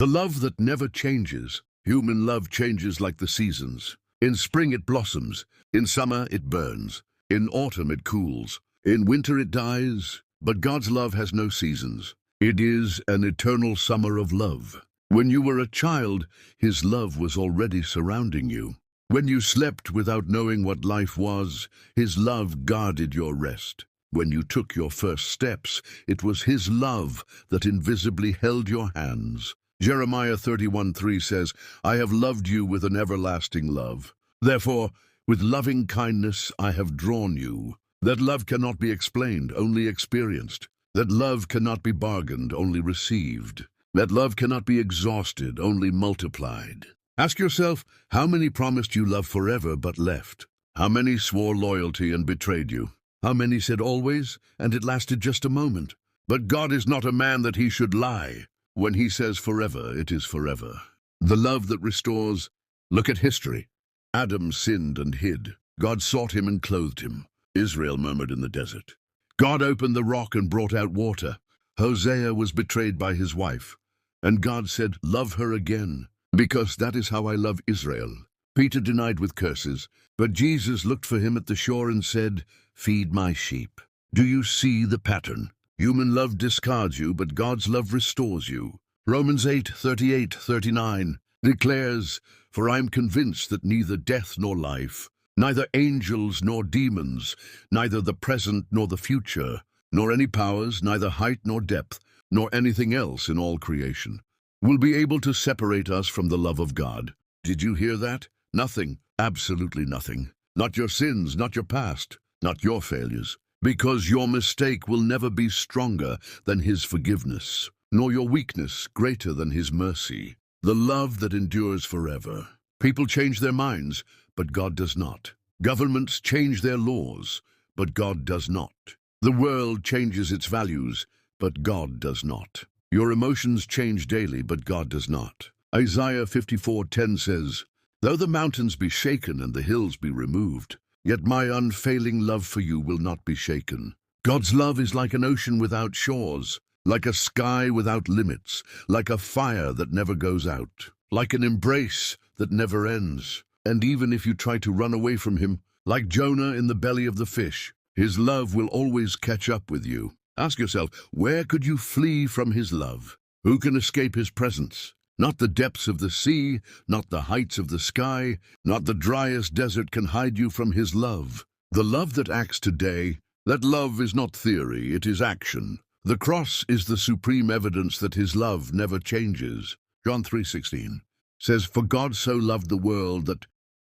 The love that never changes. Human love changes like the seasons. In spring it blossoms, in summer it burns, in autumn it cools, in winter it dies. But God's love has no seasons. It is an eternal summer of love. When you were a child, His love was already surrounding you. When you slept without knowing what life was, His love guarded your rest. When you took your first steps, it was His love that invisibly held your hands. Jeremiah 31:3 says, I have loved you with an everlasting love. Therefore, with loving kindness I have drawn you. That love cannot be explained, only experienced. That love cannot be bargained, only received. That love cannot be exhausted, only multiplied. Ask yourself, how many promised you love forever but left? How many swore loyalty and betrayed you? How many said always, and it lasted just a moment? But God is not a man that He should lie. When He says forever, it is forever. The love that restores. Look at history. Adam sinned and hid. God sought him and clothed him. Israel murmured in the desert. God opened the rock and brought out water. Hosea was betrayed by his wife. And God said, love her again, because that is how I love Israel. Peter denied with curses, but Jesus looked for him at the shore and said, feed my sheep. Do you see the pattern? Human love discards you, but God's love restores you. Romans 8:38-39 declares, for I am convinced that neither death nor life, neither angels nor demons, neither the present nor the future, nor any powers, neither height nor depth, nor anything else in all creation, will be able to separate us from the love of God. Did you hear that? Nothing, absolutely nothing. Not your sins, not your past, not your failures. Because your mistake will never be stronger than His forgiveness, nor your weakness greater than His mercy. The love that endures forever. People change their minds, but God does not. Governments change their laws, but God does not. The world changes its values, but God does not. Your emotions change daily, but God does not. Isaiah 54:10 says, though the mountains be shaken and the hills be removed, yet my unfailing love for you will not be shaken. God's love is like an ocean without shores, like a sky without limits, like a fire that never goes out, like an embrace that never ends. And even if you try to run away from Him, like Jonah in the belly of the fish, His love will always catch up with you. Ask yourself, where could you flee from His love? Who can escape His presence? Not the depths of the sea, not the heights of the sky, not the driest desert can hide you from His love. The love that acts today, that love is not theory, it is action. The cross is the supreme evidence that His love never changes. John 3:16 says, for God so loved the world that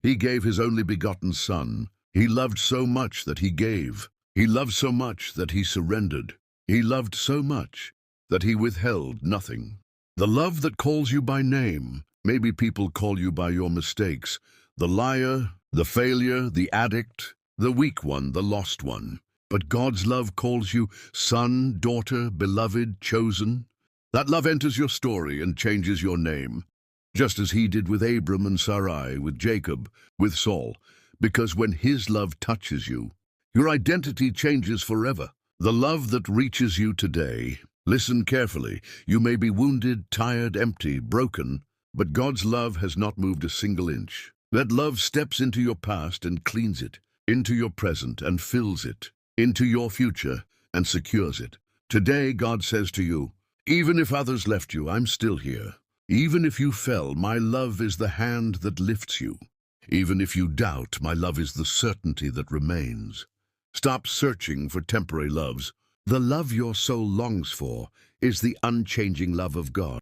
He gave His only begotten Son. He loved so much that He gave. He loved so much that He surrendered. He loved so much that He withheld nothing. The love that calls you by name. Maybe people call you by your mistakes. The liar, the failure, the addict, the weak one, the lost one. But God's love calls you son, daughter, beloved, chosen. That love enters your story and changes your name, just as He did with Abram and Sarai, with Jacob, with Saul. Because when His love touches you, your identity changes forever. The love that reaches you today. Listen carefully. You may be wounded, tired, empty, broken, but God's love has not moved a single inch. That love steps into your past and cleans it, into your present and fills it, into your future and secures it. Today, God says to you, even if others left you, I'm still here. Even if you fell, my love is the hand that lifts you. Even if you doubt, my love is the certainty that remains. Stop searching for temporary loves. The love your soul longs for is the unchanging love of God.